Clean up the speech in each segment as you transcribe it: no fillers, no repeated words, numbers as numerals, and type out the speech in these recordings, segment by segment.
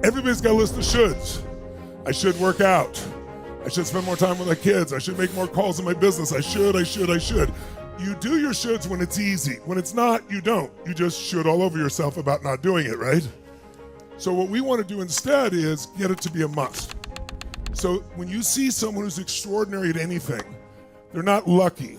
Everybody's got a list of shoulds. I should work out. I should spend more time with my kids. I should make more calls in my business. I should. You do your shoulds when it's easy. When it's not, you don't. You just should all over yourself about not doing it, right? So what we want to do instead is get it to be a must. So when you see someone who's extraordinary at anything, they're not lucky.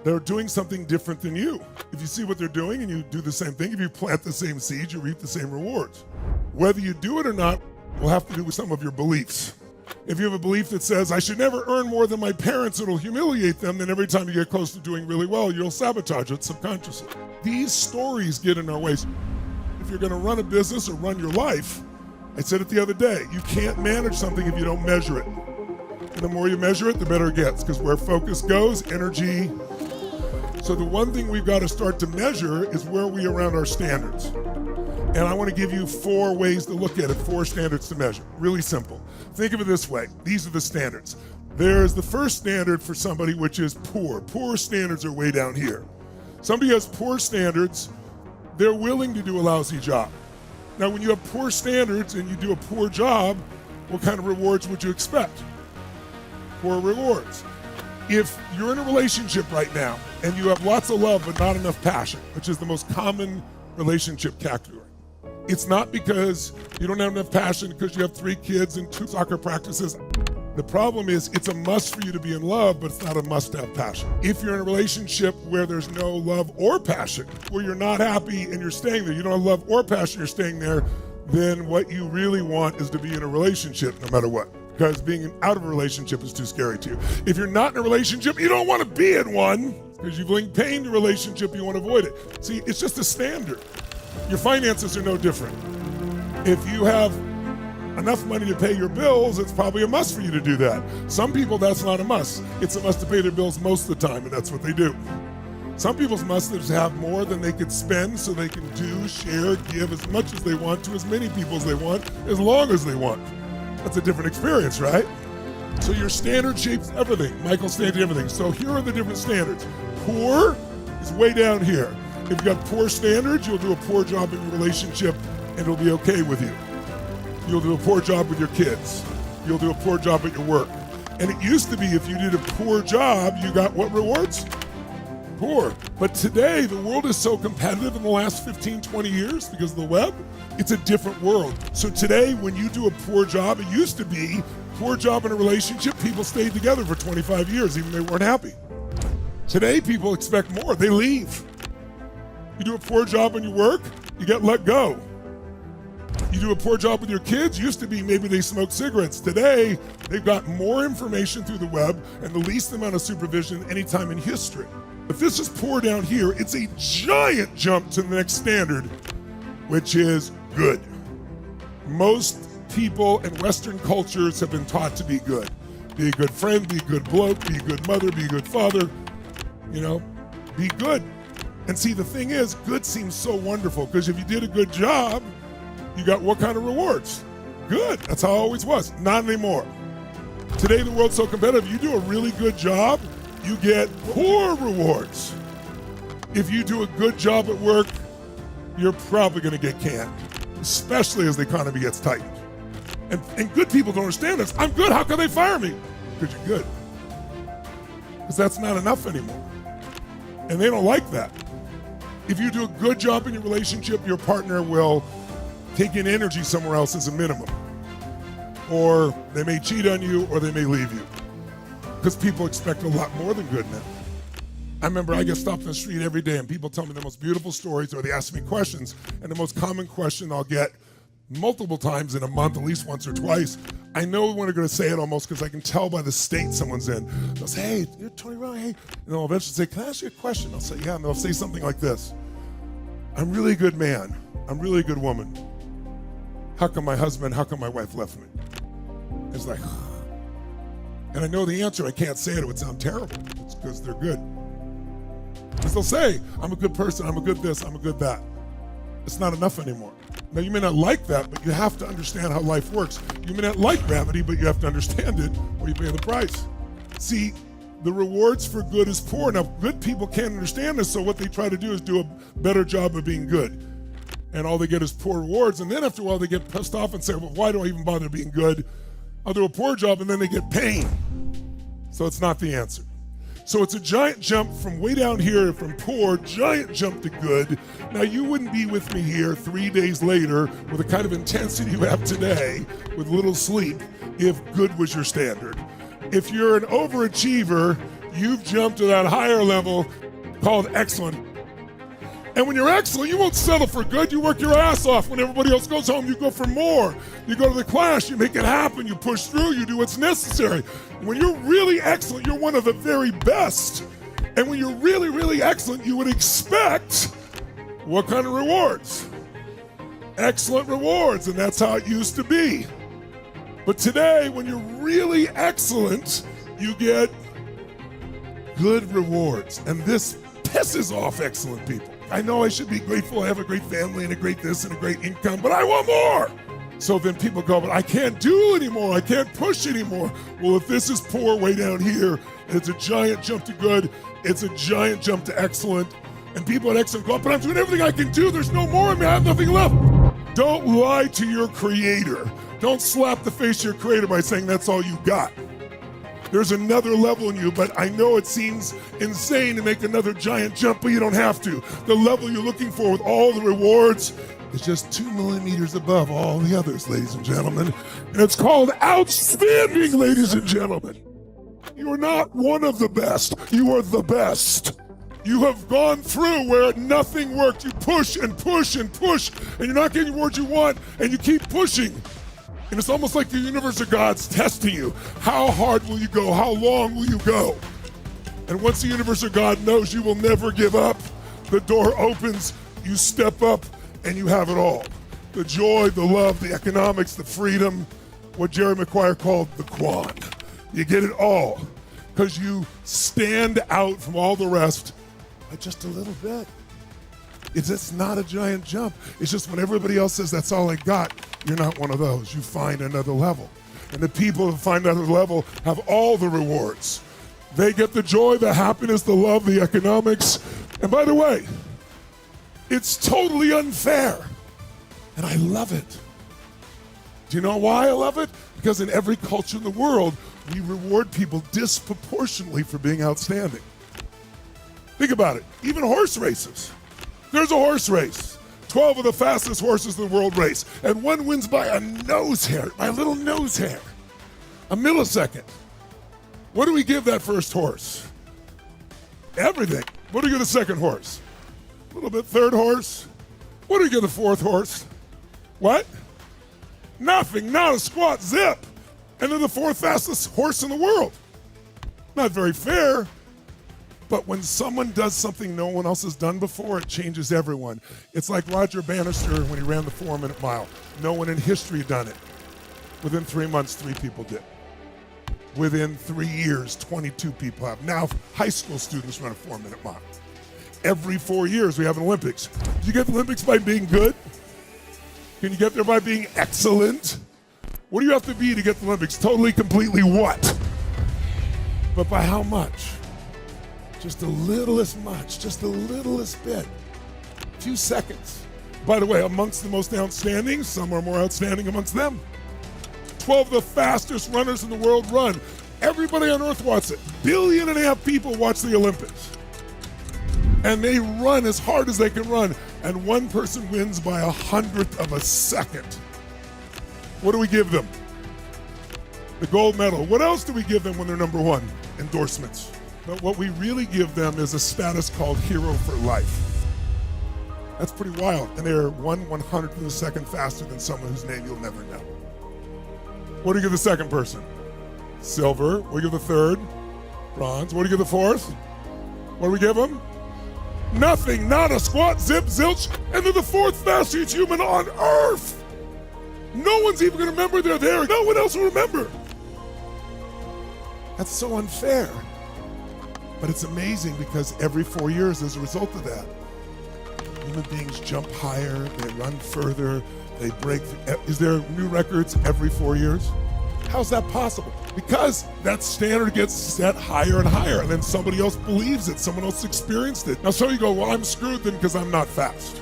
They're doing something different than you. If you see what they're doing and you do the same thing, if you plant the same seeds, you reap the same rewards. Whether you do it or not will have to do with some of your beliefs. If you have a belief that says, I should never earn more than my parents, it'll humiliate them, then every time you get close to doing really well, you'll sabotage it subconsciously. These stories get in our ways. If you're gonna run a business or run your life, I said it the other day, you can't manage something if you don't measure it. And the more you measure it, the better it gets, because where focus goes, energy. So the one thing we've got to start to measure is where we are around our standards. And I want to give you 4 ways to look at it, 4 standards to measure. Really simple. Think of it this way. These are the standards. There's the first standard for somebody, which is poor. Poor standards are way down here. Somebody has poor standards, they're willing to do a lousy job. Now, when you have poor standards and you do a poor job, what kind of rewards would you expect? Poor rewards. If you're in a relationship right now and you have lots of love but not enough passion, which is the most common relationship category, it's not because you don't have enough passion because you have 3 kids and 2 soccer practices. The problem is it's a must for you to be in love, but it's not a must to have passion. If you're in a relationship where there's no love or passion, where you're not happy and you're staying there, you don't have love or passion, you're staying there, then what you really want is to be in a relationship no matter what. Because being out of a relationship is too scary to you. If you're not in a relationship, you don't want to be in one because you've linked pain to a relationship, you want to avoid it. See, it's just a standard. Your finances are no different. If you have enough money to pay your bills, it's probably a must for you to do that. Some people, that's not a must. It's a must to pay their bills most of the time, and that's what they do. Some people's must is to have more than they could spend so they can do, share, give as much as they want to as many people as they want, as long as they want. That's a different experience, right? So your standard shapes everything. Michael's standard everything. So here are the different standards. Poor is way down here. If you've got poor standards, you'll do a poor job in your relationship and it'll be okay with you. You'll do a poor job with your kids. You'll do a poor job at your work. And it used to be if you did a poor job, you got what rewards? Poor. But today, the world is so competitive in the last 15, 20 years because of the web, it's a different world. So today, when you do a poor job, it used to be poor job in a relationship, people stayed together for 25 years, even if they weren't happy. Today, people expect more, they leave. You do a poor job in your work, you get let go. You do a poor job with your kids, used to be maybe they smoke cigarettes. Today, they've got more information through the web and the least amount of supervision any time in history. If this is poor down here, it's a giant jump to the next standard, which is good. Most people in Western cultures have been taught to be good. Be a good friend, be a good bloke, be a good mother, be a good father, be good. And see, the thing is, good seems so wonderful because if you did a good job, you got what kind of rewards? Good, that's how it always was, not anymore. Today the world's so competitive, you do a really good job, you get poor rewards. If you do a good job at work, you're probably gonna get canned, especially as the economy gets tightened. And good people don't understand this. I'm good, how can they fire me? Because you're good. Because that's not enough anymore. And they don't like that. If you do a good job in your relationship, your partner will take in energy somewhere else as a minimum. Or they may cheat on you, or they may leave you. Because people expect a lot more than good now. I remember I get stopped on the street every day and people tell me the most beautiful stories or they ask me questions, and the most common question I'll get multiple times in a month, at least once or twice, I know when they're gonna say it almost because I can tell by the state someone's in. They'll say, hey, you're Tony Robbins, hey. And they'll eventually say, can I ask you a question? I'll say, yeah, and they'll say something like this. I'm really a good man. I'm really a good woman. How come my wife left me? It's like, and I know the answer, I can't say it, it would sound terrible. It's because they're good. Because they'll say, I'm a good person, I'm a good this, I'm a good that. It's not enough anymore. Now you may not like that, but you have to understand how life works. You may not like gravity, but you have to understand it or you pay the price. See, the rewards for good is poor. Now good people can't understand this, so what they try to do is do a better job of being good. and all they get is poor rewards. And then after a while, they get pissed off and say, well, why do I even bother being good? I'll do a poor job, and then they get pain. So it's not the answer. So it's a giant jump from way down here, from poor, giant jump to good. Now, you wouldn't be with me here 3 days later with the kind of intensity you have today with little sleep if good was your standard. If you're an overachiever, you've jumped to that higher level called excellent. And when you're excellent, you won't settle for good. You work your ass off. When everybody else goes home, you go for more. You go to the class, you make it happen, you push through, you do what's necessary. When you're really excellent, you're one of the very best. And when you're really, really excellent, you would expect what kind of rewards? Excellent rewards, and that's how it used to be. But today, when you're really excellent, you get good rewards. And this pisses off excellent people. I know I should be grateful I have a great family and a great this and a great income, but I want more. So then people go, but I can't do anymore. I can't push anymore. Well, if this is poor way down here, and it's a giant jump to good, it's a giant jump to excellent, and people at excellent go, but I'm doing everything I can do. There's no more of me. I have nothing left. Don't lie to your creator. Don't slap the face of your creator by saying that's all you got. There's another level in you, but I know it seems insane to make another giant jump, but you don't have to. The level you're looking for with all the rewards is just 2 millimeters above all the others, ladies and gentlemen. And it's called outstanding, ladies and gentlemen. You are not one of the best. You are the best. You have gone through where nothing worked. You push and push and push, and you're not getting the rewards you want, and you keep pushing. And it's almost like the universe of God's testing you. How hard will you go? How long will you go? And once the universe of God knows you will never give up, the door opens, you step up, and you have it all. The joy, the love, the economics, the freedom, what Jerry Maguire called the Quan. You get it all because you stand out from all the rest by just a little bit. It's just not a giant jump. It's just when everybody else says that's all I got, you're not one of those. You find another level. And the people who find another level have all the rewards. They get the joy, the happiness, the love, the economics. And by the way, it's totally unfair. And I love it. Do you know why I love it? Because in every culture in the world, we reward people disproportionately for being outstanding. Think about it. Even horse races. There's a horse race. 12 of the fastest horses in the world race. And one wins by a nose hair, by a little nose hair. A millisecond. What do we give that first horse? Everything. What do we give the second horse? A little bit. Third horse? What do we give the fourth horse? What? Nothing. Not a squat. Zip. And they're the fourth fastest horse in the world. Not very fair. But when someone does something no one else has done before, it changes everyone. It's like Roger Bannister when he ran the 4-minute mile. No one in history had done it. Within 3 months, 3 people did. Within 3 years, 22 people have. Now, high school students run a 4-minute mile. Every 4 years, we have an Olympics. Do you get the Olympics by being good? Can you get there by being excellent? What do you have to be to get the Olympics? Totally, completely what? But by how much? Just the littlest much, just the littlest bit. A few seconds. By the way, amongst the most outstanding, some are more outstanding amongst them. 12 of the fastest runners in the world run. Everybody on earth watches it. 1.5 billion people watch the Olympics. And they run as hard as they can run. And one person wins by 100th of a second. What do we give them? The gold medal. What else do we give them when they're number one? Endorsements. But what we really give them is a status called hero for life. That's pretty wild. And they're 1/100th of a second faster than someone whose name you'll never know. What do you give the second person? Silver. What do you give the third? Bronze. What do you give the fourth? What do we give them? Nothing. Not a squat, zip, zilch. And they're the fourth fastest human on earth. No one's even going to remember they're there. No one else will remember. That's so unfair. But it's amazing because every 4 years, as a result of that, human beings jump higher, they run further, they break. Is there new records every 4 years? How's that possible? Because that standard gets set higher and higher, and then somebody else believes it, someone else experienced it. Now, so you go, well, I'm screwed then because I'm not fast.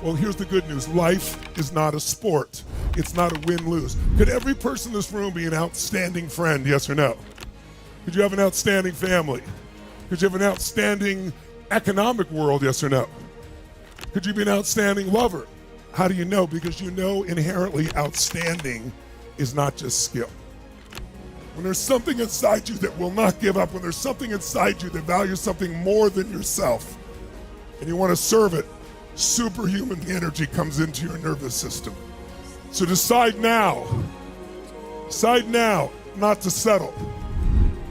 Well, here's the good news. Life is not a sport. It's not a win-lose. Could every person in this room be an outstanding friend, yes or no? Could you have an outstanding family? Could you have an outstanding economic world, yes or no? Could you be an outstanding lover? How do you know? Because you know inherently outstanding is not just skill. When there's something inside you that will not give up, when there's something inside you that values something more than yourself, and you want to serve it, superhuman energy comes into your nervous system. So decide now not to settle.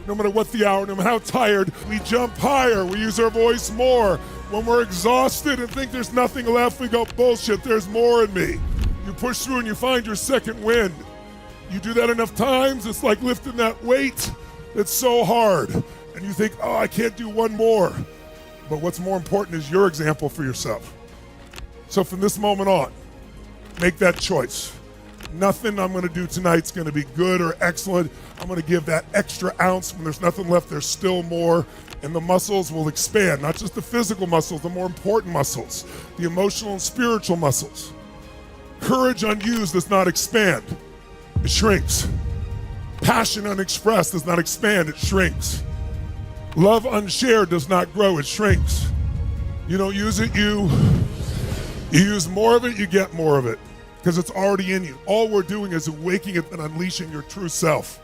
No matter what the hour, no matter how tired, we jump higher, we use our voice more. When we're exhausted and think there's nothing left, we go, bullshit, there's more in me. You push through and you find your second wind. You do that enough times, it's like lifting that weight that's so hard. And you think, oh, I can't do one more. But what's more important is your example for yourself. So from this moment on, make that choice. Nothing I'm going to do tonight's going to be good or excellent. I'm going to give that extra ounce. When there's nothing left, there's still more. And the muscles will expand, not just the physical muscles, the more important muscles, the emotional and spiritual muscles. Courage unused does not expand, it shrinks. Passion unexpressed does not expand, it shrinks. Love unshared does not grow, it shrinks. You don't use it, you use more of it, you get more of it, because it's already in you. All we're doing is waking it and unleashing your true self.